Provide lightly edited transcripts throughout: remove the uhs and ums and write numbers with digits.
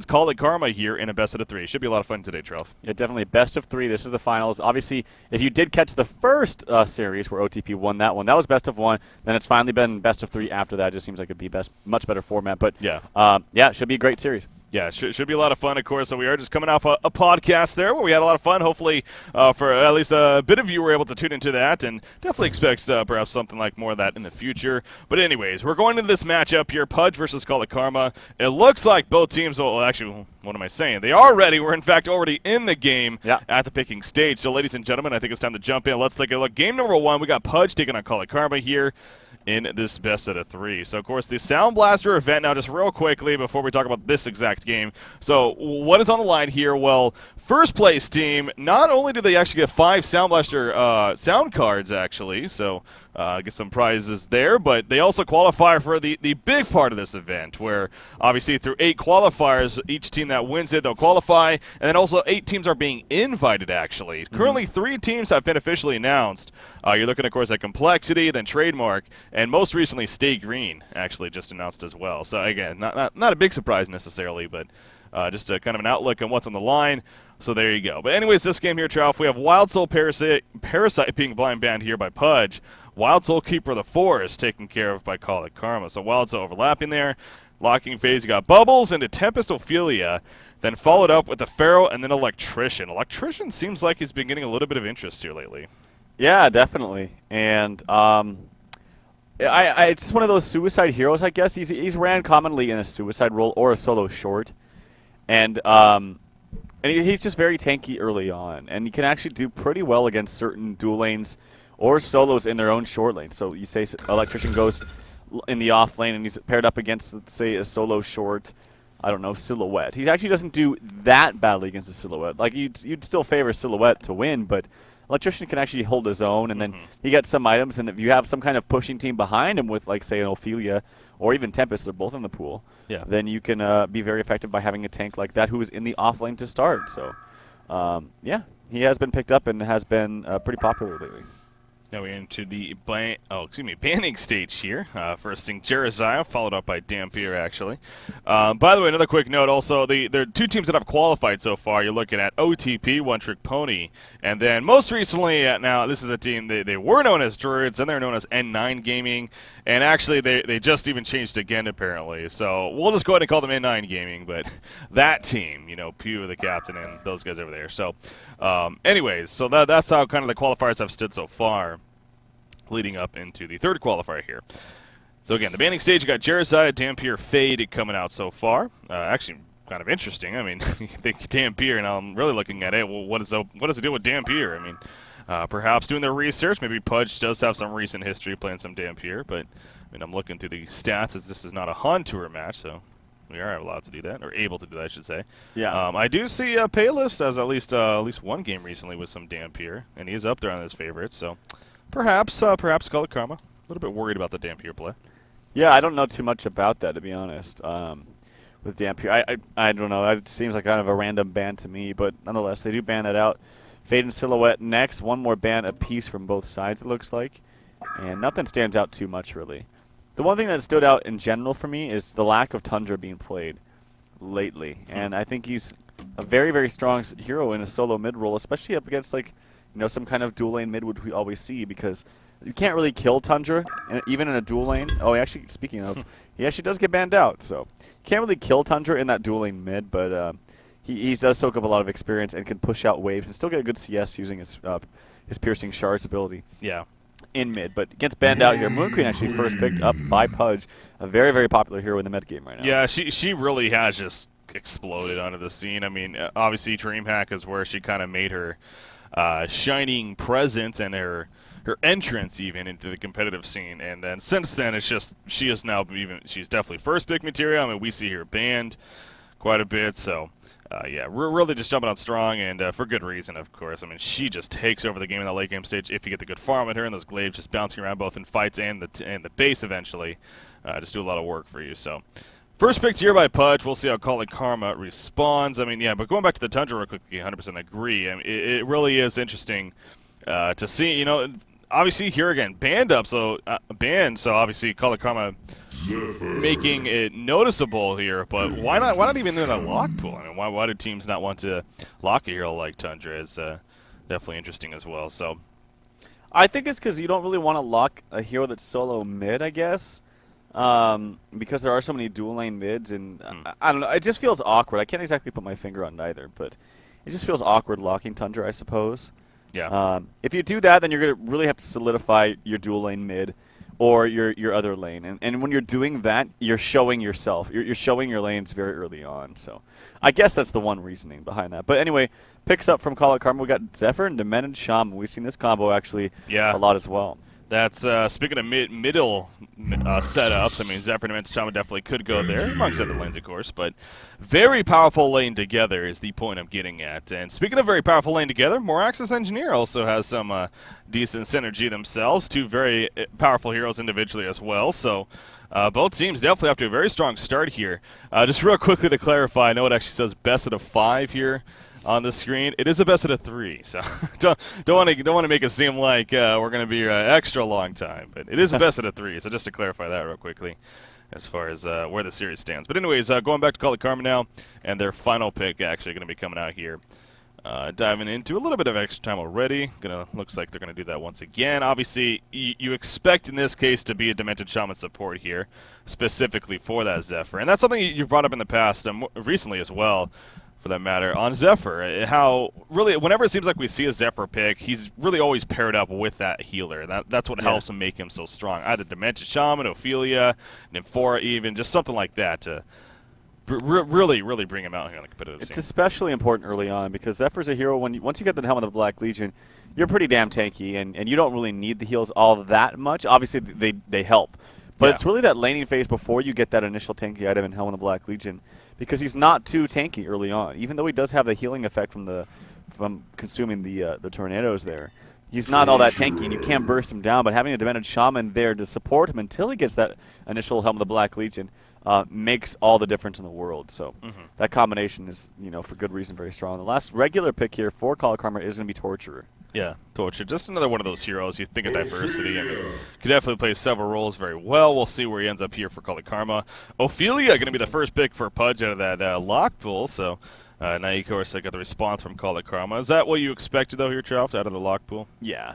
Quali Karma here in a best of 3. Should be a lot of fun today, Trev. Yeah, definitely best of 3. This is the finals. Obviously, if you did catch the first series where OTP won that one, that was best of 1. Then it's finally been best of 3 after that. It just seems like it'd be much better format. But yeah, it should be a great series. Yeah, should be a lot of fun, of course. So we are just coming off a podcast there where we had a lot of fun. Hopefully, for at least a bit of you were able to tune into that, and definitely expect perhaps something like more of that in the future. But anyways, we're going into this matchup here, PUDG versus Quali Karma. It looks like both teams will actually, what am I saying? They are ready. We're, in fact, already in the game at the picking stage. So, ladies and gentlemen, I think it's time to jump in. Let's take a look. Game number 1, we got PUDG taking on Quali Karma here in this best of 3. So, of course, the Sound Blaster event, now just real quickly before we talk about this exact game. So, what is on the line here? Well, first place team, not only do they actually get 5 Sound Blaster sound cards, actually, so get some prizes there, but they also qualify for the big part of this event, where obviously through 8 qualifiers, each team that wins it, they'll qualify, and then also 8 teams are being invited, actually. Currently, 3 teams have been officially announced. You're looking, of course, at Complexity, then Trademark, and most recently Stay Green, actually just announced as well. So, again, not a big surprise necessarily, but just a kind of an outlook on what's on the line. So there you go. But anyways, this game here, Trout, we have Wild Soul Parasite being blind banned here by PUDG. Wild Soul Keeper of the Forest taken care of by Quali Karma. So Wild Soul overlapping there. Locking phase, you got Bubbles into Tempest Ophelia, then followed up with the Pharaoh and then Electrician. Electrician seems like he's been getting a little bit of interest here lately. Yeah, definitely. And it's just one of those suicide heroes, I guess. He's ran commonly in a suicide role or a solo short. And he's just very tanky early on. And he can actually do pretty well against certain dual lanes or solos in their own short lane. So you say Electrician goes in the off lane and he's paired up against, let's say, a solo short, I don't know, Silhouette. He actually doesn't do that badly against a Silhouette. Like, you'd still favor Silhouette to win, but Electrician can actually hold his own, and then he gets some items, and if you have some kind of pushing team behind him with, like, say, an Ophelia or even Tempest, they're both in the pool, then you can be very effective by having a tank like that who is in the off lane to start. So, yeah, he has been picked up and has been pretty popular lately. Now we're into the banning stage here. First thing, Jeraziah, followed up by Dampier, actually. By the way, another quick note, also, there are 2 teams that have qualified so far. You're looking at OTP, One Trick Pony, and then most recently, now this is a team, they were known as Druids, and they're known as N9 Gaming, and actually they just even changed again, apparently. So we'll just go ahead and call them N9 Gaming, but that team, Pew, the captain, and those guys over there. So anyways, so that's how kind of the qualifiers have stood so far, leading up into the 3rd qualifier here. So again, the banning stage, you got Jeraziah, Dampier, Fade coming out so far. Actually, kind of interesting. I mean, you think Dampier, and I'm really looking at it. Well, what does it do with Dampier? I mean, perhaps doing their research. Maybe PUDG does have some recent history playing some Dampier, but I mean, I'm looking through the stats as this is not a Han Tour match, so we are allowed to do that, or able to do that, I should say. Yeah. I do see Paylist has at least one game recently with some Dampier, and he's up there on his favorites. So perhaps Quali Karma. A little bit worried about the Dampier play. Yeah, I don't know too much about that, to be honest. With Dampier, I don't know. It seems like kind of a random ban to me, but nonetheless, they do ban that out. Fade and Silhouette next. One more ban apiece from both sides, it looks like. And nothing stands out too much, really. The one thing that stood out in general for me is the lack of Tundra being played lately. And I think he's a very, very strong hero in a solo mid role, especially up against, like, some kind of dual lane mid, which we always see, because you can't really kill Tundra, even in a dual lane. Oh, actually, speaking of, he actually does get banned out, so you can't really kill Tundra in that dual lane mid, but he does soak up a lot of experience and can push out waves and still get a good CS using his piercing shards ability. Yeah. In mid, but gets banned out here. Moon Queen actually first picked up by PUDG, a very, very popular hero in the mid game right now. Yeah, she really has just exploded onto the scene. I mean, obviously DreamHack is where she kind of made her shining presence and her entrance even into the competitive scene, and then since then it's just she's definitely first pick material. I mean, we see her banned quite a bit, so yeah, we're really just jumping out strong, and for good reason, of course. I mean, she just takes over the game in that late game stage if you get the good farm with her, and those glaives just bouncing around both in fights and the base eventually just do a lot of work for you. So first pick here by PUDG. We'll see how Quali Karma responds. I mean, yeah, but going back to the Tundra real quickly, 100% agree. I mean, it really is interesting to see, obviously here again, banned up, so banned. So obviously, Color Karma making it noticeable here. But why not? Why not even in a lock pool? I mean, why do teams not want to lock a hero like Tundra? Is definitely interesting as well. So I think it's because you don't really want to lock a hero that's solo mid, I guess. Because there are so many dual lane mids, and I don't know. It just feels awkward. I can't exactly put my finger on it either, but it just feels awkward locking Tundra, I suppose. yeah. If you do that, then you're going to really have to solidify your dual lane mid or your other lane. And when you're doing that, you're showing yourself. You're showing your lanes very early on. So I guess that's the one reasoning behind that. But anyway, picks up from Call It Karma. We got Zephyr and Demented Shaman. We've seen this combo actually a lot as well. That's speaking of middle setups. I mean, Zephyr and Demented Shaman definitely could go there, amongst other lanes, of course. But very powerful lane together is the point I'm getting at. And speaking of very powerful lane together, Moraxis Engineer also has some decent synergy themselves. Two very powerful heroes individually as well. So both teams definitely off to a very strong start here. Just real quickly to clarify, I know it actually says best out of 5 here on the screen. It is a best out of 3, so don't want to make it seem like we're going to be extra long time, but it is a best out of 3. So just to clarify that real quickly, as far as where the series stands. But anyways, going back to Call It Karma now, and their final pick actually going to be coming out here. Diving into a little bit of extra time already. Looks like they're gonna do that once again. Obviously, you expect in this case to be a Demented Shaman support here, specifically for that Zephyr, and that's something you've brought up in the past, recently as well, for that matter, on Zephyr. How really, whenever it seems like we see a Zephyr pick, he's really always paired up with that healer. That's what helps him make him so strong. Either Demented Shaman, Ophelia, Nymphora, even just something like that to really bring him out here on the competitive scene. It's especially important early on because Zephyr's a hero. Once you get the helmet of the Black Legion, you're pretty damn tanky, and you don't really need the heals all that much. Obviously, they help, but it's really that laning phase before you get that initial tanky item in Helmet of the Black Legion, because he's not too tanky early on. Even though he does have the healing effect from consuming the tornadoes there, he's not all that tanky, and you can't burst him down. But having a Demented Shaman there to support him until he gets that initial Helmet of the Black Legion makes all the difference in the world. So that combination is, for good reason, very strong. The last regular pick here for Call It Karma is going to be Torturer. Yeah, Torture. Just another one of those heroes. You think of diversity. I mean, could definitely play several roles very well. We'll see where he ends up here for Call It Karma. Ophelia going to be the first pick for PUDG out of that lock pool. So now you, of course, got the response from Call It Karma. Is that what you expected, though, here, Trout, out of the lock pool? Yeah.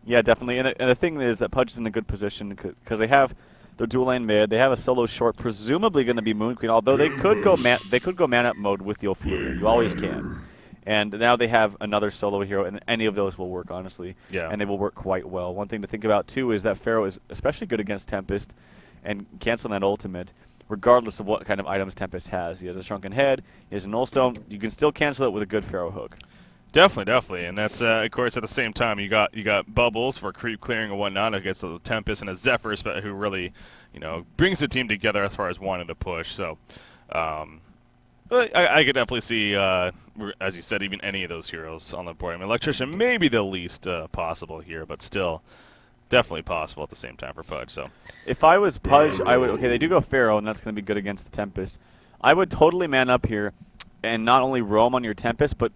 Yeah, definitely. And the thing is that PUDG is in a good position because they have their dual lane mid. They have a solo short, presumably going to be Moon Queen, although they could go man up mode with the Ophelia. You always can. And now they have another solo hero, and any of those will work, honestly. Yeah. And they will work quite well. One thing to think about, too, is that Pharaoh is especially good against Tempest and canceling that ultimate, regardless of what kind of items Tempest has. He has a Shrunken Head, he has a Null Stone. You can still cancel it with a good Pharaoh hook. Definitely, and that's of course at the same time you got Bubbles for creep clearing and whatnot against the Tempest, and a Zephyr who really brings the team together as far as wanting to push. So I could definitely see, as you said, even any of those heroes on the board. I mean, Electrician may be the least possible here, but still definitely possible at the same time for PUDG. So if I was PUDG, I would. Okay, they do go Pharaoh, and that's going to be good against the Tempest. I would totally man up here, and not only roam on your Tempest, but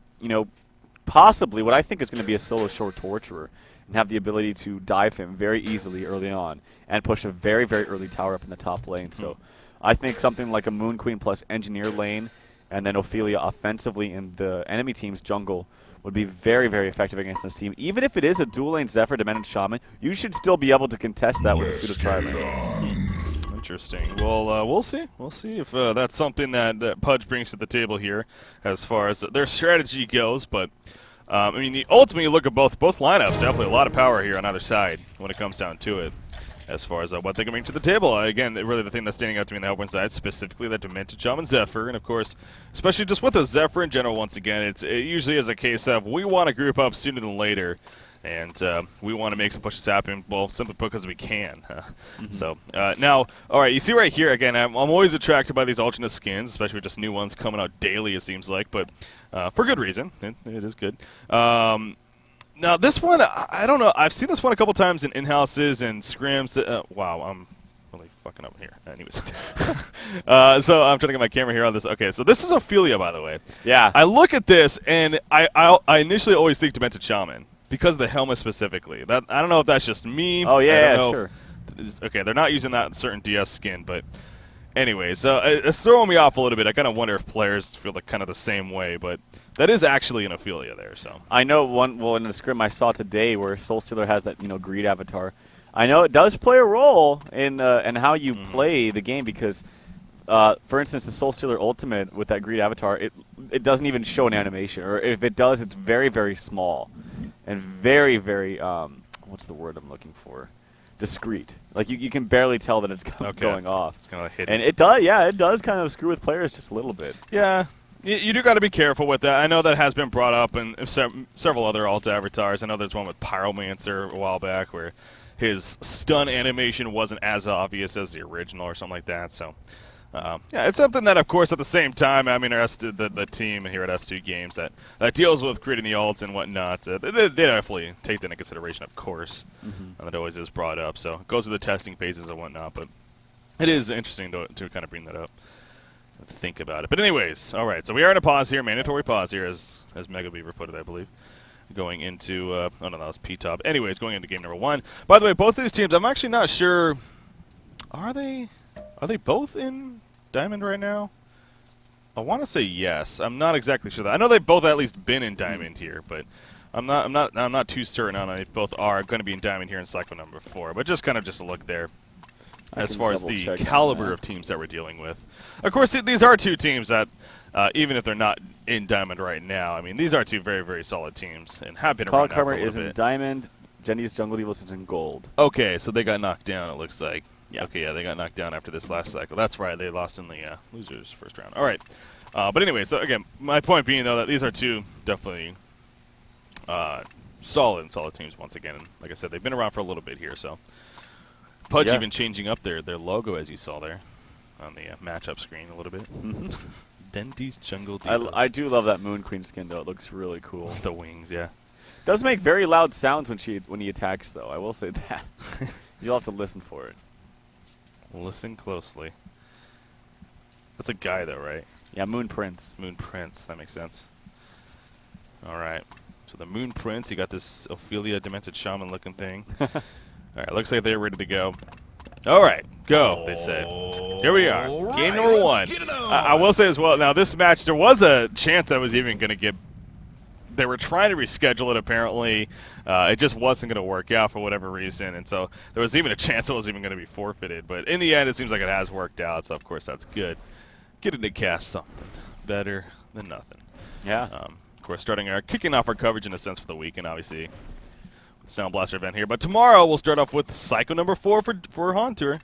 possibly what I think is going to be a solo short Torturer, and have the ability to dive him very easily early on and push a very, very early tower up in the top lane. So I think something like a Moon Queen plus Engineer lane and then Ophelia offensively in the enemy team's jungle would be very, very effective against this team. Even if it is a dual lane Zephyr Demented Shaman, you should still be able to contest that with a Pseudo Trident. Interesting. Well, we'll see. We'll see if that's something that PUDG brings to the table here as far as their strategy goes. But, I mean, ultimately, you look at both lineups, definitely a lot of power here on either side when it comes down to it as far as what they can bring to the table. Again, really the thing that's standing out to me on the Helping side, specifically that Demented Shaman Zephyr. And, of course, especially just with a Zephyr in general, once again, it usually is a case of we want to group up sooner than later. And we want to make some pushes happen, well, simply because we can. So now, all right, you see right here, again, I'm always attracted by these alternate skins, especially with just new ones coming out daily, it seems like, but for good reason. It is good. Now, this one, I don't know. I've seen this one a couple times in in-houses and scrims. Wow, I'm really fucking up here. Anyways. So I'm trying to get my camera here on this. Okay, so this is Ophelia, by the way. Yeah. I look at this, and I initially always think Demented Shaman, because of the helmet specifically. That I don't know if that's just me. Oh, I yeah, don't know. sure. Okay, they're not using that certain DS skin, but anyways, it's throwing me off a little bit. I kind of wonder if players feel like kind of the same way, but that is actually an Ophelia there. So I know in the scrim I saw today where Soul Stealer has that greed avatar. I know it does play a role in how you play the game because, for instance, the Soul Stealer ultimate with that greed avatar, it doesn't even show an animation, or if it does, it's very, very small and very, very what's the word I'm looking for? Discreet. Like you can barely tell that it's going off. It's kind of hidden. And it does kind of screw with players just a little bit. Yeah. You do got to be careful with that. I know that has been brought up in several other alt avatars. I know there's one with Pyromancer a while back where his stun animation wasn't as obvious as the original or something like that. So, yeah, it's something that, of course, at the same time, I mean, the team here at S2 Games that deals with creating the alts and whatnot, they definitely take that into consideration, of course, and that always is brought up. So it goes through the testing phases and whatnot, but it is interesting to kind of bring that up. Think about it. But anyways, all right, so we are in a pause here, mandatory pause here, as Mega Beaver put it, I believe. Going into, oh no, that was P-Top. Anyways, going into game number 1. By the way, both of these teams, I'm actually not sure, are they both in Diamond right now? I want to say yes. I'm not exactly sure. I know they've both at least been in Diamond here, but I'm not too certain on if both are going to be in Diamond here in cycle number 4. But just kind of a look there as far as the caliber of teams that we're dealing with. Of course, these are two teams that, even if they're not in Diamond right now, I mean, these are two very, very solid teams and have been around now for a little bit. is in Diamond. Jenny's Jungle Devils is in Gold. Okay, so they got knocked down, it looks like. Yeah. Okay, yeah, they got knocked down after this last cycle. That's right, they lost in the losers first round. All right. But anyway, so again, my point being, though, that these are two definitely solid teams once again. And like I said, they've been around for a little bit here, so. PUDG even changing up their logo, as you saw there on the matchup screen a little bit. Dendy's Jungle Devils. I do love that Moon Queen skin, though. It looks really cool. The wings, yeah. Does make very loud sounds when he attacks, though. I will say that. You'll have to listen for it. Listen closely. That's a guy, though, right? Yeah, Moon Prince. Moon Prince. That makes sense. All right. So the Moon Prince, you got this Ophelia Demented Shaman-looking thing. All right, looks like they're ready to go. All right, go, they said. Here we are, game number 1. I will say as well, now this match, there was a chance I was even going to get... They were trying to reschedule it, apparently. It just wasn't going to work out for whatever reason, and so there was even a chance it was even going to be forfeited. But in the end, it seems like it has worked out, so of course that's good. Getting to cast something better than nothing. Yeah. Of course, kicking off our coverage in a sense for the weekend, obviously. Sound Blaster event here, but tomorrow we'll start off with cycle number 4 for Haunter.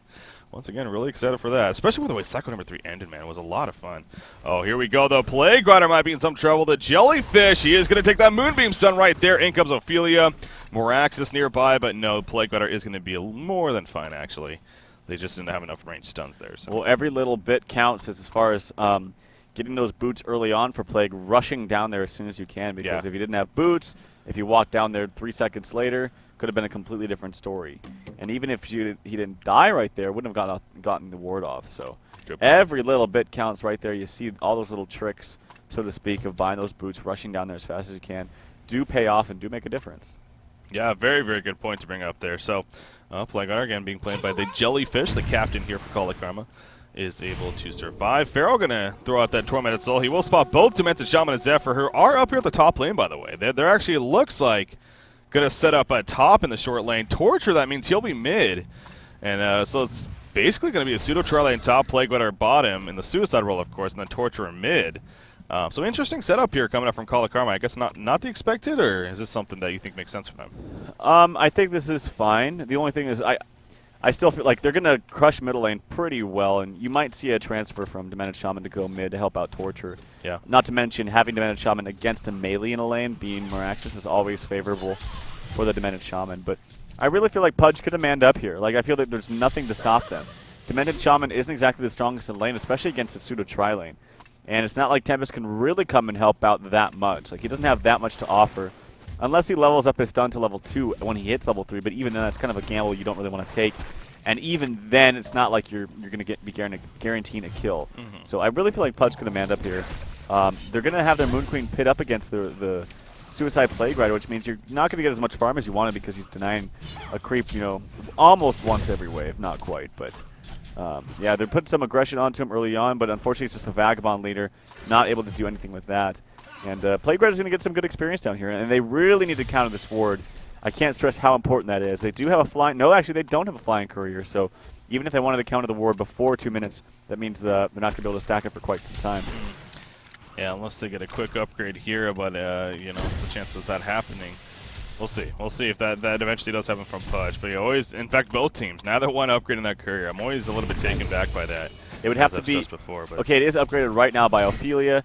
Once again, really excited for that, especially with the way cycle number 3 ended, man. It was a lot of fun. Oh, here we go, though. Plague Rider might be in some trouble. The Jellyfish, he is going to take that Moonbeam stun right there. In comes Ophelia. Moraxis nearby, but no, Plague Rider is going to be more than fine, actually. They just didn't have enough range stuns there. So. Well, every little bit counts as far as getting those boots early on for Plague, rushing down there as soon as you can, because if you didn't have boots, if you walked down there 3 seconds later, could have been a completely different story. And even if he didn't die right there, wouldn't have gotten the ward off. So every little bit counts right there. You see all those little tricks, so to speak, of buying those boots, rushing down there as fast as you can, do pay off and do make a difference. Yeah, very, very good point to bring up there. So Plague Rider, again, being played by the Jellyfish, the captain here for Quali Karma, is able to survive. Pharaoh going to throw out that Tormented Soul. He will spot both Demented Shaman and Zephyr, who are up here at the top lane, by the way. They're actually, it looks like, going to set up a top in the short lane. Torture, that means he'll be mid. And so it's basically going to be a pseudo tri lane top, Plague Rider bottom, in the Suicide role, of course, and then Torture mid. So interesting setup here coming up from Quali Karma. I guess not the expected, or is this something that you think makes sense for them? I think this is fine. The only thing is I still feel like they're going to crush middle lane pretty well, and you might see a transfer from Demented Shaman to go mid to help out Torture. Yeah. Not to mention having Demented Shaman against a melee in a lane, being Moraxis, is always favorable for the Demented Shaman. But I really feel like PUDG could have manned up here. Like, I feel that there's nothing to stop them. Demented Shaman isn't exactly the strongest in lane, especially against a pseudo tri lane. And it's not like Tempest can really come and help out that much. Like, he doesn't have that much to offer. Unless he levels up his stun to level 2 when he hits level 3, but even then that's kind of a gamble you don't really want to take. And even then, it's not like you're going to be guaranteeing a kill. So I really feel like PUDG could have manned up here. They're going to have their Moon Queen pit up against the Suicide Plague Rider, which means you're not going to get as much farm as you wanted because he's denying a creep, you know, almost once every wave, not quite, but yeah, they're putting some aggression onto him early on, but unfortunately it's just a Vagabond leader, not able to do anything with that. And Plague Rider's going to get some good experience down here, and they really need to counter this ward. I can't stress how important that is. They do have a flying, no, actually they don't have a flying courier, so even if they wanted to counter the ward before 2 minutes, that means they're not going to be able to stack it for quite some time. Yeah, unless they get a quick upgrade here, but you know, the chances of that happening, we'll see. We'll see if that eventually does happen from PUDG. But you always, in fact, both teams, neither one upgrading that courier. I'm always a little bit taken back by that. It would have to be before, but okay. It is upgraded right now by Ophelia.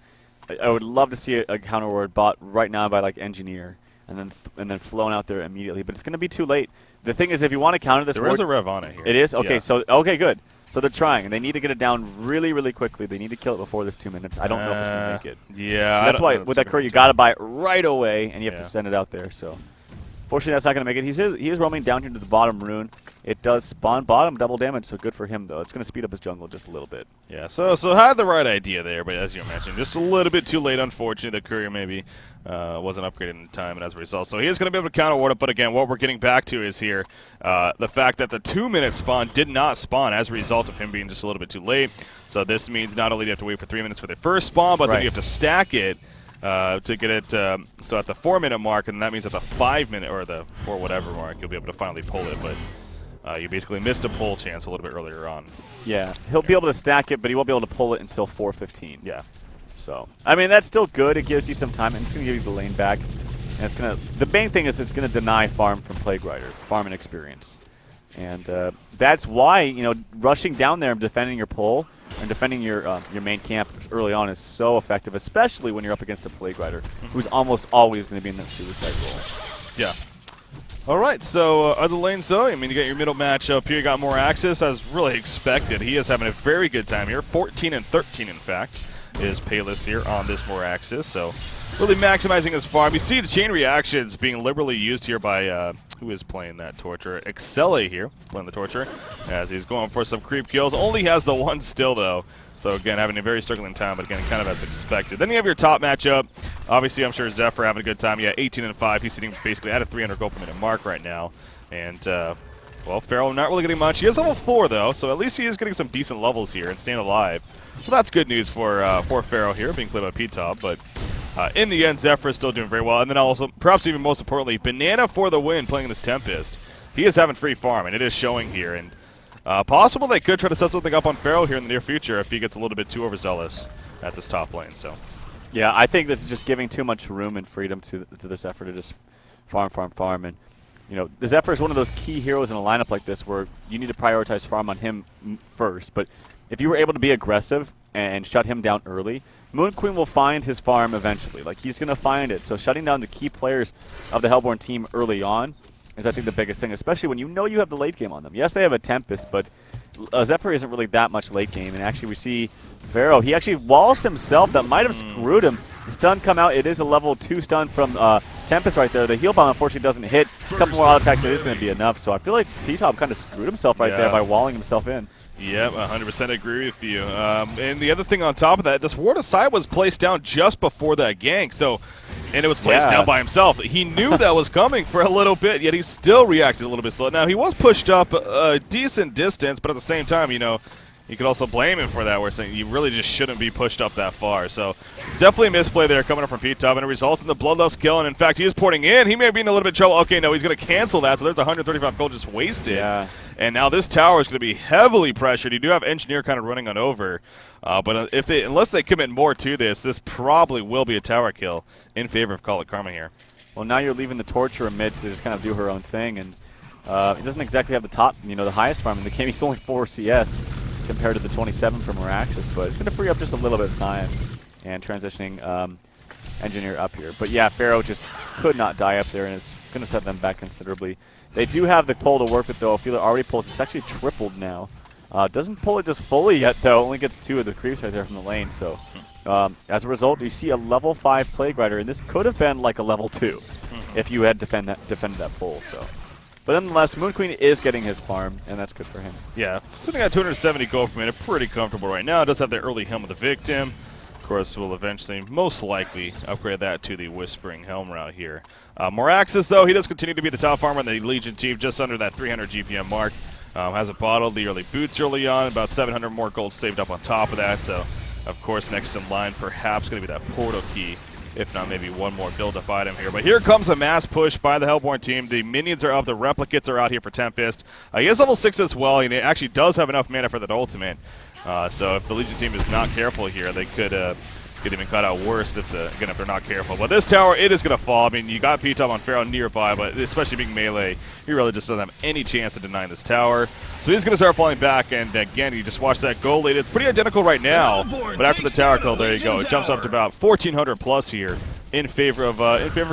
I would love to see a counter ward bought right now by like Engineer, and then flown out there immediately. But it's going to be too late. The thing is, if you want to counter this, there is a rev on it here. It is okay. Yeah. So okay, good. So they're trying, and they need to get it down really, really quickly. They need to kill it before this 2 minutes. I don't know if it's going to make it. Yeah. So that's why with that courier, you got to buy it right away, and you have to send it out there. So, fortunately, that's not going to make it. He is roaming down here to the bottom rune. It does spawn bottom double damage, so good for him though. It's going to speed up his jungle just a little bit. Yeah. So had the right idea there, but as you mentioned, just a little bit too late. Unfortunately, the courier maybe wasn't upgraded in time, and as a result, so he is going to be able to counter ward it. But again, what we're getting back to is here the fact that the 2-minute spawn did not spawn as a result of him being just a little bit too late. So this means not only do you have to wait for 3 minutes for the first spawn, but then you have to stack it to get it. So at the 4-minute mark, and that means at the 5-minute or the 4 whatever mark, you'll be able to finally pull it. But you basically missed a pull chance a little bit earlier on. Yeah, he'll be able to stack it, but he won't be able to pull it until 4:15. Yeah. So, I mean, that's still good. It gives you some time, and it's going to give you the lane back. And it's going to, the main thing is it's going to deny farm from Plague Rider, farm and experience. And that's why, you know, rushing down there and defending your pull and defending your main camp early on is so effective, especially when you're up against a Plague Rider, who's almost always going to be in that suicide role. Yeah. All right, so other lanes, though, I mean, you got your middle matchup here. You got more access, as really expected. He is having a very good time here, 14 and 13, in fact, is Payless here on this more access. So really maximizing his farm. You see the chain reactions being liberally used here by, who is playing that Torture? Excelle here, playing the Torture, as he's going for some creep kills. Only has the one still, though. So again, having a very struggling time, but again, kind of as expected. Then you have your top matchup. Obviously, I'm sure Zephyr having a good time. Yeah, 18 and 5. He's sitting basically at a 300 gold per minute mark right now. And, well, Pharaoh not really getting much. He is level 4, though, so at least he is getting some decent levels here and staying alive. So that's good news for Pharaoh here, being played by P-Top. But in the end, Zephyr is still doing very well. And then also, perhaps even most importantly, Banana for the win playing this Tempest. He is having free farm, and it is showing here. And possible they could try to set something up on Pharaoh here in the near future if he gets a little bit too overzealous at this top lane. So, yeah, I think this is just giving too much room and freedom to the Zephyr to just farm. And, you know, the Zephyr is one of those key heroes in a lineup like this where you need to prioritize farm on him first. But if you were able to be aggressive and shut him down early, Moon Queen will find his farm eventually. Like, he's going to find it. So shutting down the key players of the Hellborn team early on is, I think, the biggest thing, especially when you know you have the late game on them. Yes, they have a Tempest, but Zephyr isn't really that much late game. And actually, we see Pharaoh. He actually walls himself. That might have screwed him. The stun come out. It is a level 2 stun from Tempest right there. The heal bomb, unfortunately, doesn't hit. A couple more auto attacks, it is going to be enough. So I feel like P-Top kind of screwed himself right there by walling himself in. Yep, 100% agree with you. And the other thing on top of that, this Ward Aside was placed down just before that gank, and it was placed down by himself. He knew that was coming for a little bit, yet he still reacted a little bit slow. Now, he was pushed up a decent distance, but at the same time, you know, you could also blame him for that, where saying you really just shouldn't be pushed up that far. So definitely a misplay there coming up from P-Top, and it results in the Bloodlust kill. And in fact, he is porting in. He may be in a little bit of trouble. Okay, no, he's going to cancel that, so there's 135 gold just wasted. Yeah. And now this tower is going to be heavily pressured. You do have Engineer kind of running on over. But unless they commit more to this probably will be a tower kill in favor of Call It Karma here. Well, now you're leaving the Torturer mid to just kind of do her own thing. And he doesn't exactly have the top, you know, the highest farm in the game. He's only 4 CS compared to the 27 from Meraxis. But it's going to free up just a little bit of time and transitioning Engineer up here. But yeah, Pharaoh just could not die up there, and it's going to set them back considerably. They do have the pull to work with, though. Ophelia already pulled. It's actually tripled now. Doesn't pull it just fully yet, though. Only gets 2 of the creeps right there from the lane. So as a result, you see a level 5 Plague Rider, and this could have been like a level 2 if you had defended that pull. So, but nonetheless, Moon Queen is getting his farm, and that's good for him. Yeah, sitting at 270 gold per minute, pretty comfortable right now. Does have the early helm of the victim. Of course, we'll eventually, most likely, upgrade that to the Whispering Helm route here. Moraxis, though, he does continue to be the top farmer on the Legion team, just under that 300 GPM mark. Hasn't bottled the early boots early on, about 700 more gold saved up on top of that. So, of course, next in line, perhaps going to be that portal key, if not maybe one more build-up item here. But here comes a mass push by the Hellborn team. The minions are up, the replicates are out here for Tempest. He is level 6 as well, and he actually does have enough mana for that ultimate. So if the Legion team is not careful here, they could even cut out worse if they're not careful. But this tower, it is going to fall. I mean, you got P-Top on Pharaoh nearby, but especially being melee, he really just doesn't have any chance of denying this tower. So he's going to start falling back, and again, you just watch that gold lead. It's pretty identical right now, but after the tower kill, there you go. It jumps up to about 1,400 plus here in favor of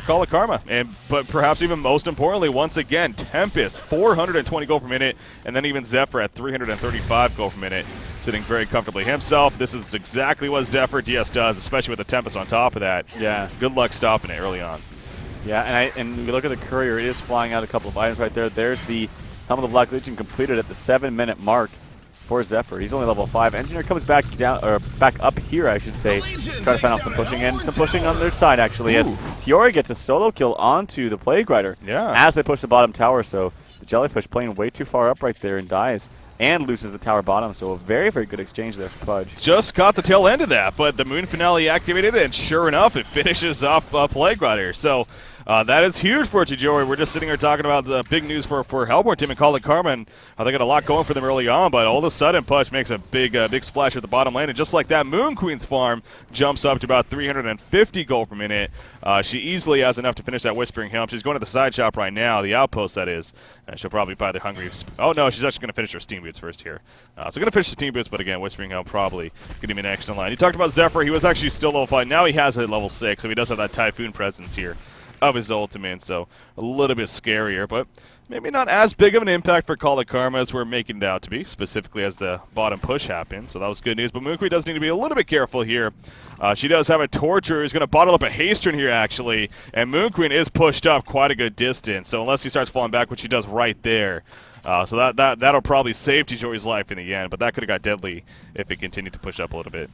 Call of Karma. But perhaps even most importantly, once again, Tempest, 420 gold per minute, and then even Zephyr at 335 gold per minute, sitting very comfortably himself. This is exactly what Zephyr DS does, especially with the Tempest on top of that. Yeah. Good luck stopping it early on. Yeah, and we look at the courier, it is flying out a couple of items right there. There's the Helm of the Black Legion completed at the 7-minute mark for Zephyr. He's only level 5. Engineer comes back down, or back up here, I should say. Try to find out some pushing in. Some pushing on their side, actually, as Tiori gets a solo kill onto the Plague Rider as they push the bottom tower. So the Jellyfish playing way too far up right there and dies. And loses the tower bottom, so a very, very good exchange there for PUDG. Just caught the tail end of that, but the Moon Finale activated, and sure enough, it finishes off Plague Rider. So that is huge for Tijori. We're just sitting here talking about the big news for Hellborn team and Call of Karma, and they got a lot going for them early on, but all of a sudden, PUDG makes a big splash at the bottom lane, and just like that, Moon Queen's farm jumps up to about 350 gold per minute. She easily has enough to finish that Whispering Helm. She's going to the side shop right now, the outpost that is, and she'll probably buy the Hungry... Oh, no, she's actually going to finish her Steam Boots first here. So going to finish the Steam Boots, but again, Whispering Helm probably going to be next in line. You talked about Zephyr. He was actually still level 5. Now he has it at level 6, so he does have that Typhoon presence here of his ultimate, so a little bit scarier, but maybe not as big of an impact for Call of Karma as we're making it out to be, specifically as the bottom push happened, so that was good news. But Moonkui does need to be a little bit careful here. She does have a Torture. He's going to bottle up a Hasten here, actually, and Moon Queen is pushed up quite a good distance, so unless he starts falling back, which he does right there, so that'll probably save Tijori's life in the end, but that could have got deadly if he continued to push up a little bit.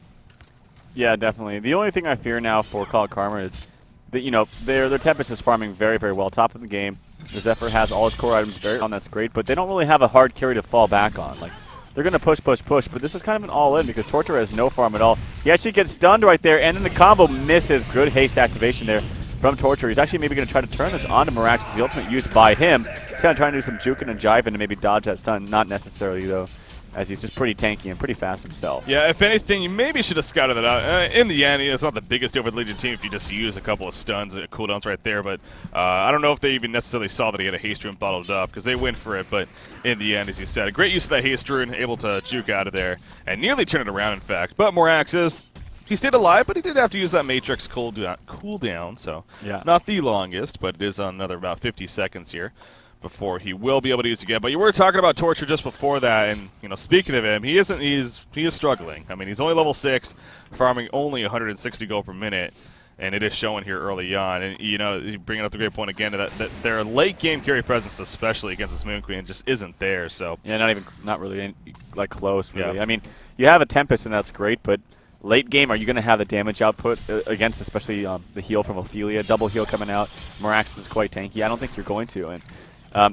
Yeah, definitely. The only thing I fear now for Call of Karma is that, you know, their Tempest is farming very, very well, top of the game. The Zephyr has all his core items very on, that's great, but they don't really have a hard carry to fall back on. Like, they're going to push, push, push, but this is kind of an all-in because Torture has no farm at all. He actually gets stunned right there, and then the combo misses. Good haste activation there from Torture. He's actually maybe going to try to turn this onto Mirax, the ultimate used by him. He's kind of trying to do some juking and jiving to maybe dodge that stun. Not necessarily, though, as he's just pretty tanky and pretty fast himself. Yeah, if anything, you maybe should have scouted that out. In the end, it's not the biggest deal for the Legion team if you just use a couple of stuns and cooldowns right there, but I don't know if they even necessarily saw that he had a haste rune bottled up, because they went for it, but in the end, as you said, a great use of that haste rune, able to juke out of there, and nearly turn it around, in fact. But Moraxis, he stayed alive, but he did have to use that Matrix cooldown, so not the longest, but it is on another about 50 seconds here before he will be able to use it again. But you were talking about Torture just before that, and you know, speaking of him, he is struggling. I mean, he's only level 6, farming only 160 gold per minute, and it is showing here early on. And you know, bringing up the great point again that their late game carry presence, especially against this Moon Queen, just isn't there. So yeah, not really like close. Really, I mean, you have a Tempest, and that's great, but late game, are you going to have the damage output against, especially the heal from Ophelia, double heal coming out? Mirax is quite tanky. I don't think you're going to, and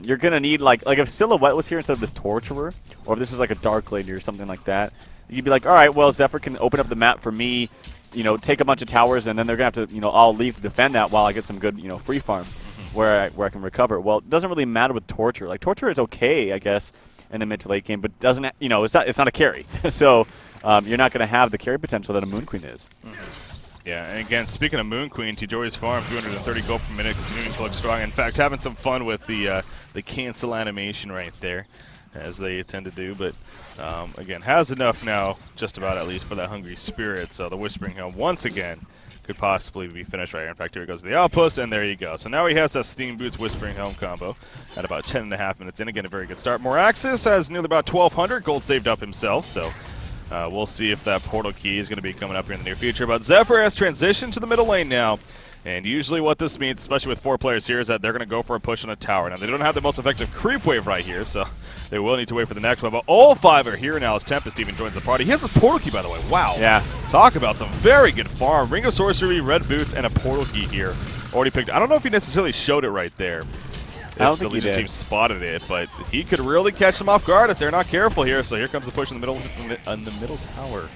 you're going to need, like if Silhouette was here instead of this Torturer, or if this was like a Dark Lady or something like that, you'd be like, all right, well, Zephyr can open up the map for me, you know, take a bunch of towers, and then they're going to have to, you know, I'll leave to defend that while I get some good, you know, free farm where I can recover. Well, it doesn't really matter with Torture. Like, Torture is okay, I guess, in the mid to late game, but doesn't, you know, it's not a carry. So you're not going to have the carry potential that a Moon Queen is. Yeah, and again, speaking of Moon Queen, Tijori's farm, 230 gold per minute, continuing to look strong. In fact, having some fun with the cancel animation right there, as they tend to do. But again, has enough now, just about at least, for that Hungry Spirit. So the Whispering Helm, once again, could possibly be finished right here. In fact, here he goes to the outpost, and there you go. So now he has that Steam Boots Whispering Helm combo at about 10.5 minutes in. Again, a very good start. Moraxis has nearly about 1,200 gold saved up himself, so we'll see if that portal key is going to be coming up here in the near future. But Zephyr has transitioned to the middle lane now, And usually what this means, especially with 4 players here, is that they're going to go for a push on a tower. Now, they don't have the most effective creep wave right here, so they will need to wait for the next one. But all 5 are here now as Tempest even joins the party. He has a portal key, by the way. Wow. Yeah. Talk about some very good farm. Ring of Sorcery, red boots, and a portal key here. Already picked. I don't know if he necessarily showed it right there. I don't think the he Legion did. team spotted it, but he could really catch them off guard if they're not careful here. So here comes the push in the middle tower.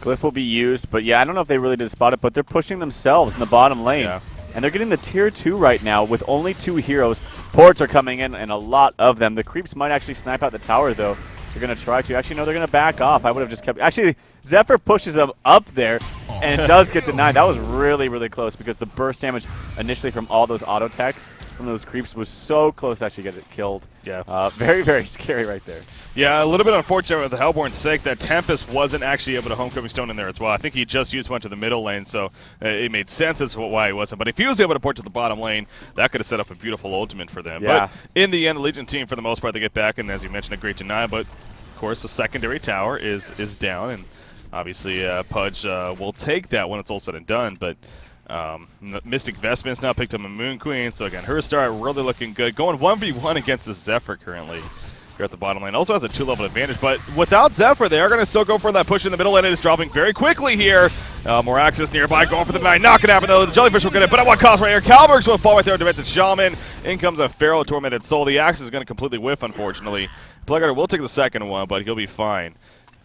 Glyph will be used, but yeah, I don't know if they really did spot it, but they're pushing themselves in the bottom lane. Yeah. And they're getting the tier 2 right now with only 2 heroes. Ports are coming in, and a lot of them. The creeps might actually snipe out the tower, though. They're going to try to. Actually, no, they're going to back off. I would have just kept... Actually, Zephyr pushes them up there, and it does get denied. That was really, really close because the burst damage initially from all those auto attacks from those creeps was so close to actually get it killed. Yeah. Very, very scary right there. Yeah, a little bit unfortunate with the Hellborn's sake that Tempest wasn't actually able to Homecoming Stone in there as well. I think he just used one to the middle lane, so it made sense as to why he wasn't. But if he was able to port to the bottom lane, that could have set up a beautiful ultimate for them. Yeah. But in the end, the Legion team, for the most part, they get back, and as you mentioned, a great deny. But, of course, the secondary tower is down, and obviously PUDG will take that when it's all said and done. But Mystic Vestments now picked up a Moon Queen, so again, her start really looking good. Going 1v1 against the Zephyr currently here at the bottom lane. Also has a 2-level advantage, but without Zephyr, they are going to still go for that push in the middle, and it is dropping very quickly here. More access nearby, going for the 9. Not going to happen, though. The Jellyfish will get it, but at what cost right here? Calbergs will fall right there, Demented Shaman. In comes a Pharaoh Tormented Soul. The axe is going to completely whiff, unfortunately. Plagueguard will take the second one, but he'll be fine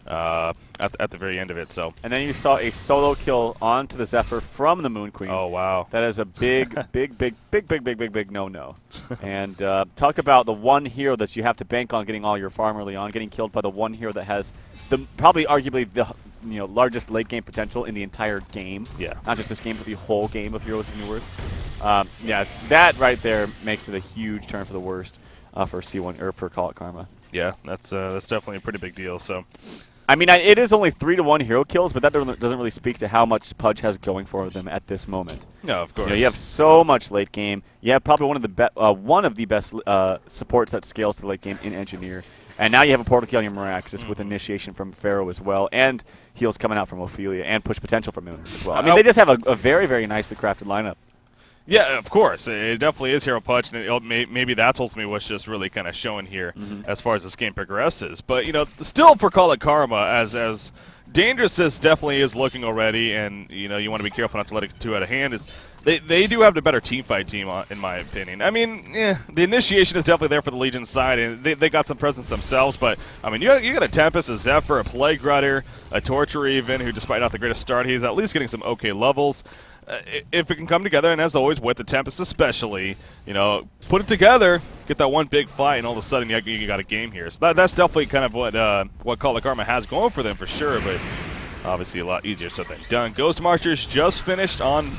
at the very end of it. So. And then you saw a solo kill onto the Zephyr from the Moon Queen. Oh, wow. That is a big no-no. And talk about the one hero that you have to bank on getting all your farm early on, getting killed by the one hero that has the probably arguably the largest late game potential in the entire game. Yeah. Not just this game, but the whole game of Heroes of New Earth. Yeah, that right there makes it a huge turn for the worst for C1 or for Call It Karma. Yeah, that's definitely a pretty big deal. So. I mean, it is only 3-1 hero kills, but that doesn't really speak to how much PUDG has going for them at this moment. No, of course. You have so much late game. You have probably one of the best supports that scales to the late game in Engineer. And now you have a portal kill on your Miraxis with initiation from Pharaoh as well, and heals coming out from Ophelia, and push potential from him as well. I mean, they just have a very, very nicely crafted lineup. Yeah, of course. It definitely is Hero PUDG, and maybe that's ultimately what's just really kind of showing here as far as this game progresses. But, still for Call It Karma, as dangerous as definitely is looking already, and, you want to be careful not to let it get too out of hand, is they do have the better teamfight team, in my opinion. I mean, the initiation is definitely there for the Legion side, and they got some presence themselves, but, I mean, you got a Tempest, a Zephyr, a Plagueguard, a Torture even, who despite not the greatest start, he's at least getting some okay levels. If it can come together, and as always with the Tempest especially, put it together, get that one big fight, and all of a sudden you got a game here. So that's definitely kind of what Call It Karma has going for them for sure, but obviously a lot easier said than done. Ghost Marchers just finished on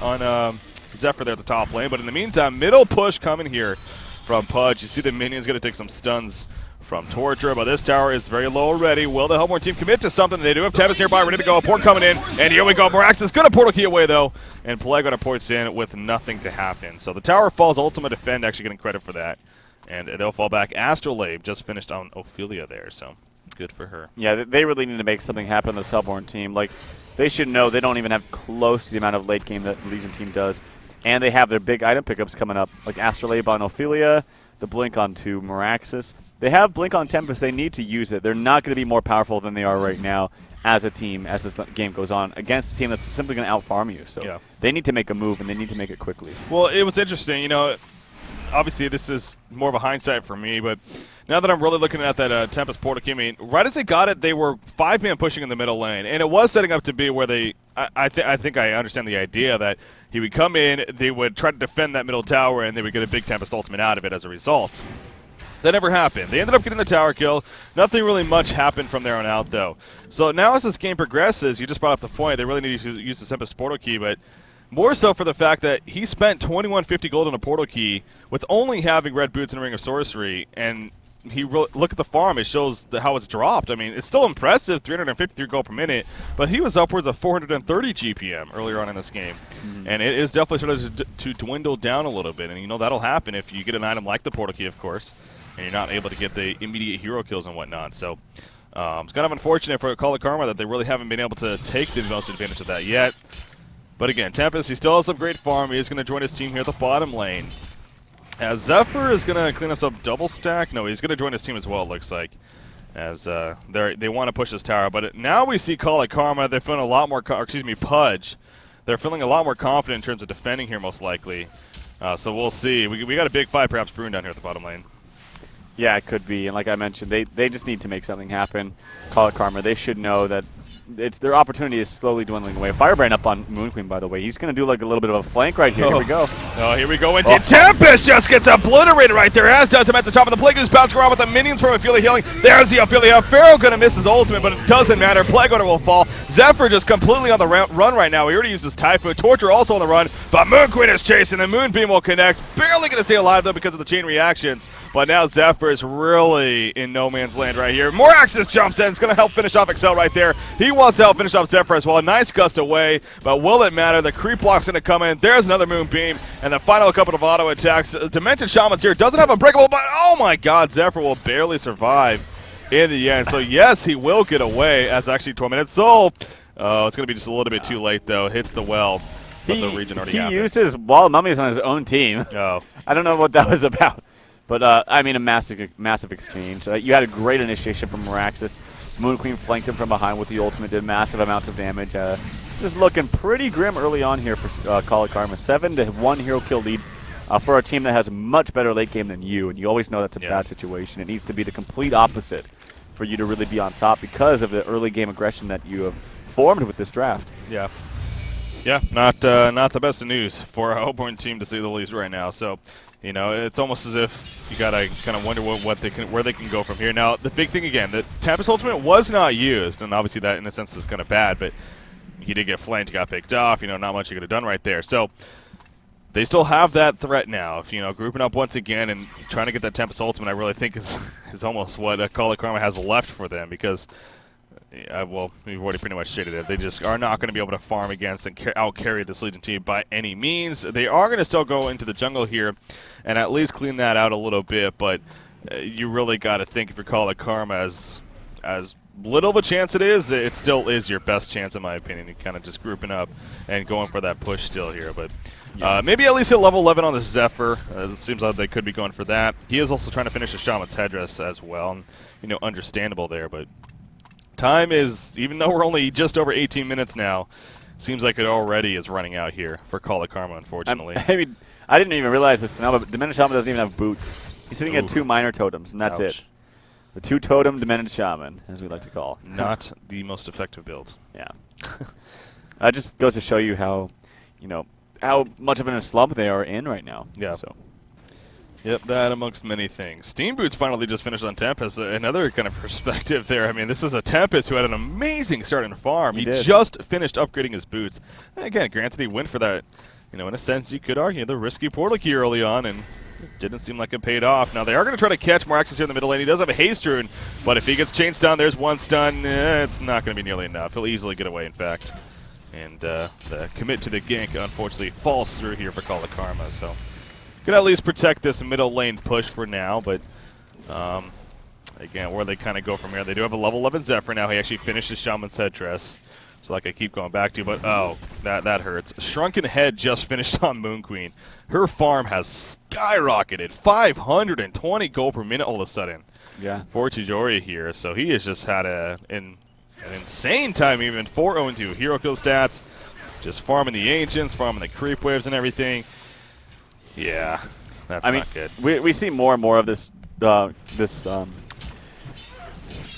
Zephyr there at the top lane, but in the meantime, middle push coming here from PUDG. You see the minions going to take some stuns from Torture, but this tower is very low already. Will the Hellborn team commit to something? They do have Tempest nearby, ready to go. A port coming in, and here we go. Morax is going to portal key away, though, and Plagueguard ports in with nothing to happen. So the tower falls. Ultimate Defend actually getting credit for that, and they'll fall back. Astrolabe just finished on Ophelia there, so good for her. Yeah, they really need to make something happen on this Hellborn team. Like, they should know they don't even have close to the amount of late game that the Legion team does, and they have their big item pickups coming up, like Astrolabe on Ophelia, the Blink onto Miraxis. They have Blink on Tempest. They need to use it. They're not going to be more powerful than they are right now as a team as this game goes on against a team that's simply going to out-farm you. So they need to make a move, and they need to make it quickly. Well, it was interesting. Obviously this is more of a hindsight for me, but now that I'm really looking at that Tempest portal key, I mean, right as they got it, they were 5-man pushing in the middle lane, and it was setting up to be where they I think I understand the idea that he would come in, they would try to defend that middle tower, and they would get a big Tempest ultimate out of it as a result. That never happened. They ended up getting the tower kill. Nothing really much happened from there on out, though. So now as this game progresses, you just brought up the point, they really need to use the Tempest portal key, but more so for the fact that he spent 2150 gold on a portal key with only having red boots and a Ring of Sorcery, and look at the farm, it shows how it's dropped. I mean, it's still impressive, 353 gold per minute, but he was upwards of 430 GPM earlier on in this game. And it is definitely starting to dwindle down a little bit, and that'll happen if you get an item like the portal key, of course, and you're not able to get the immediate hero kills and whatnot. So it's kind of unfortunate for Call It Karma that they really haven't been able to take the most advantage of that yet. But again, Tempest, he still has some great farm. He is going to join his team here at the bottom lane. As Zephyr is going to clean up some double stack. No, he's going to join his team as well, it looks like. As they want to push this tower. But now we see Quali Karma. They're feeling a lot more, PUDG. They're feeling a lot more confident in terms of defending here, most likely. So we'll see. We got a big fight, perhaps brewing down here at the bottom lane. Yeah, it could be. And like I mentioned, they just need to make something happen. Call it Karma. They should know that their opportunity is slowly dwindling away. Firebrand up on Moon Queen, by the way. He's going to do like a little bit of a flank right here. Here we go. Oh, here we go. Indeed. Tempest just gets obliterated right there, as does him at the top of the Plague, who's bouncing around with the minions from Ophelia healing. There's the Ophelia. Pharaoh going to miss his ultimate, but it doesn't matter. Plague Order will fall. Zephyr just completely on the run right now. He already used his Typhoon. Torture also on the run, but Moon Queen is chasing. The Moonbeam will connect. Barely going to stay alive, though, because of the chain reactions. But now Zephyr is really in no man's land right here. Moraxis jumps in. It's going to help finish off Excel right there. He wants to help finish off Zephyr as well. Nice gust away, but will it matter? The creep block's going to come in. There's another Moonbeam, and the final couple of auto attacks. Dimension Shaman's here. Doesn't have Unbreakable, but oh my god, Zephyr will barely survive in the end. So yes, he will get away as actually Tormented Soul. Oh, it's going to be just a little bit too late, though. Hits the well, but the region already happened. He uses Wall Mummies on his own team. Oh. I don't know what that was about. But, I mean, a massive exchange. You had a great initiation from Moraxis. Moon Queen flanked him from behind with the ultimate, did massive amounts of damage. This is looking pretty grim early on here for Call it Karma. 7-1 hero kill lead for a team that has a much better late game than you, and you always know that's a bad situation. It needs to be the complete opposite for you to really be on top because of the early game aggression that you have formed with this draft. Yeah. Yeah, not the best of news for our Hellborn team, to say the least, right now. So, you know, it's almost as if you gotta kind of wonder where they can go from here. Now, the big thing again, the Tempest Ultimate was not used, and obviously that in a sense is kind of bad. But he did get flanked, got picked off. You know, not much he could have done right there. So they still have that threat now. If, you know, grouping up once again and trying to get that Tempest Ultimate, I really think is almost what Call of Karma has left for them, because. Well, we've already pretty much stated it. They just are not going to be able to farm against and out-carry this Legion team by any means. They are going to still go into the jungle here and at least clean that out a little bit, but you really got to think, if you're calling Karma as little of a chance it still is your best chance, in my opinion, kind of just grouping up and going for that push still here. But maybe at least hit level 11 on the Zephyr. It seems like they could be going for that. He is also trying to finish the Shaman's Headdress as well, and, you know, understandable there, but time is, even though we're only just over 18 minutes now, seems like it already is running out here for Call of Karma, unfortunately. I mean, I didn't even realize this now, but Demented Shaman doesn't even have boots. He's sitting at 2 minor totems, and that's it. The 2-totem Demented Shaman, as we like to call. Not the most effective build. Yeah. That just goes to show you how, you know, how much of a slump they are in right now. Yeah. So. Yep, that amongst many things. Steam Boots finally just finished on Tempest. Another kind of perspective there. I mean, this is a Tempest who had an amazing start in farm. He just finished upgrading his boots. And again, granted, he went for that. You know, in a sense, you could argue the risky portal key early on, and it didn't seem like it paid off. Now, they are going to try to catch Moraxis here in the middle lane. He does have a haste rune, but if he gets chain stun, there's one stun. It's not going to be nearly enough. He'll easily get away, in fact. And the commit to the gank, unfortunately, falls through here for Call of Karma. So could at least protect this middle lane push for now, but again, where they kind of go from here. They do have a level 11 Zephyr now. He actually finishes Shaman's Headdress. So like I keep going back to, but oh, that hurts. Shrunken Head just finished on Moon Queen. Her farm has skyrocketed, 520 gold per minute all of a sudden. Yeah. For Chijori here, so he has just had an insane time, even 4-0-2 hero kill stats, just farming the ancients, farming the creep waves and everything. Yeah, that's not good. We see more and more of this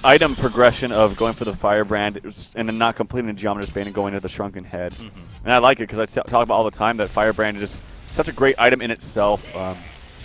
item progression of going for the Firebrand and then not completing the Geometer's Bane and going to the Shrunken Head. And I like it because I talk about all the time that Firebrand is just such a great item in itself.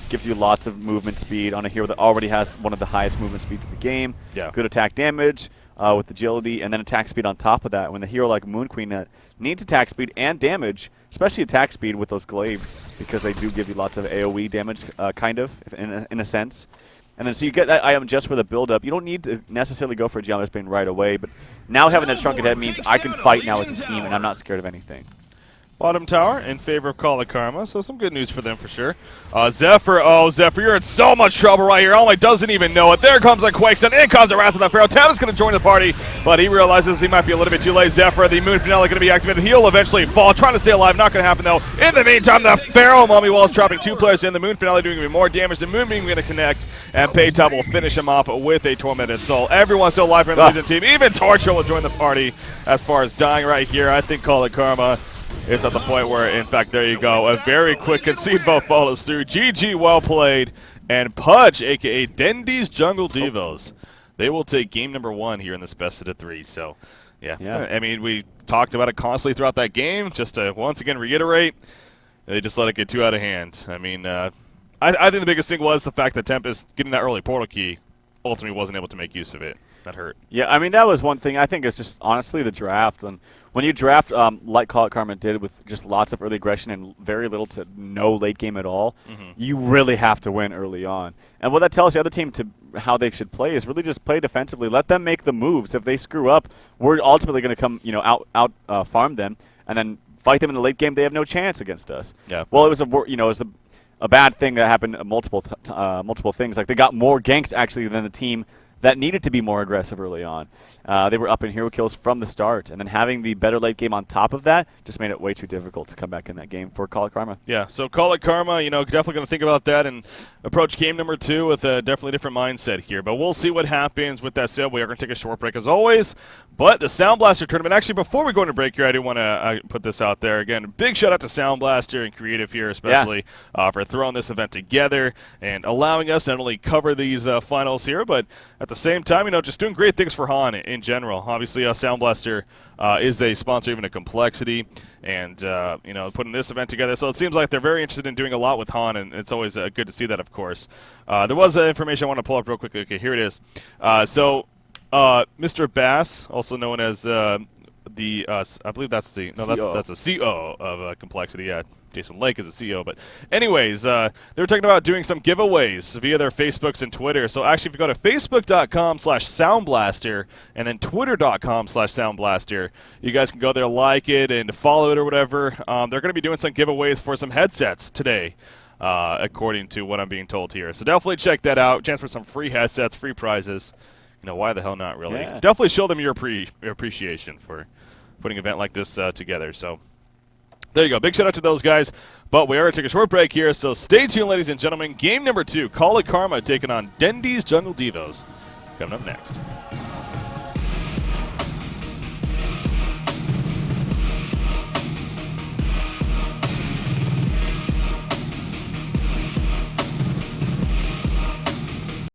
Gives you lots of movement speed on a hero that already has one of the highest movement speeds in the game. Yeah. Good attack damage with agility, and then attack speed on top of that. When the hero like Moon Queen that needs attack speed and damage, especially attack speed with those glaives, because they do give you lots of AoE damage, kind of, in a sense. And then so you get that item just for the build-up. You don't need to necessarily go for a Geometer's Bane right away, but now having that Shrunken Head means I can fight now as a team, and I'm not scared of anything. bottom tower in favor of Quali Karma, so some good news for them for sure. Zephyr, oh Zephyr, you're in so much trouble right here. Ollie doesn't even know it. There comes a Quakestone, in comes the Wrath of the Pharaoh. Tavis going to join the party, but he realizes he might be a little bit too late. Zephyr, the Moon Finale going to be activated. He'll eventually fall, trying to stay alive. Not going to happen though. In the meantime, the Pharaoh Mummy Wall is trapping 2 players in. The Moon Finale doing even more damage. The Moonbeam going to connect, and Paytop will finish him off with a Tormented Soul. Everyone's still alive in the Legion team. Even Torture will join the party as far as dying right here. I think Quali Karma it's at the point where, in fact, there you go. A very quick concede vote follows through. GG, well played. And PUDG, a.k.a. Dendy's Jungle Devos, they will take game number 1 here in this best of 3. So, yeah. I mean, we talked about it constantly throughout that game. Just to once again reiterate, they just let it get too out of hand. I mean, I think the biggest thing was the fact that Tempest getting that early portal key ultimately wasn't able to make use of it. That hurt. Yeah, I mean, that was one thing. I think it's just, honestly, the draft. And when you draft, like Quali Karma did, with just lots of early aggression and very little to no late game at all, you really have to win early on. And what that tells the other team to how they should play is really just play defensively. Let them make the moves. If they screw up, we're ultimately going to come, out farm them, and then fight them in the late game. They have no chance against us. Yeah. Well, it was a bad thing that happened multiple things. Like, they got more ganks actually than the team that needed to be more aggressive early on. They were up in hero kills from the start, and then having the better late game on top of that just made it way too difficult to come back in that game for Quali Karma. Yeah, so Quali Karma, definitely going to think about that and approach game number 2 with a definitely different mindset here. But we'll see what happens with that said. We are going to take a short break as always. But the Sound Blaster tournament, actually, before we go into break here, I do want to put this out there. Again, big shout out to Sound Blaster and Creative here, especially for throwing this event together and allowing us to not only cover these finals here, but at the same time, just doing great things for Han in general. Obviously, Sound Blaster is a sponsor even of Complexity, and putting this event together. So it seems like they're very interested in doing a lot with Han, and it's always good to see that, of course. There was information I want to pull up real quickly. Okay, here it is. Mr. Bass, also known as I believe that's the that's the CEO of Complexity. Yeah, Jason Lake is the CEO. But anyways, they were talking about doing some giveaways via their Facebooks and Twitter. So actually, if you go to facebook.com/soundblaster and then twitter.com/soundblaster, you guys can go there, like it, and follow it or whatever. They're going to be doing some giveaways for some headsets today, according to what I'm being told here. So definitely check that out. Chance for some free headsets, free prizes. Why the hell not, really? Yeah. Definitely show them your appreciation for putting an event like this together. So there you go. Big shout out to those guys. But we are going to take a short break here, so stay tuned, ladies and gentlemen. Game number 2, Quali Karma taking on Dendy's Jungle Devos. Coming up next.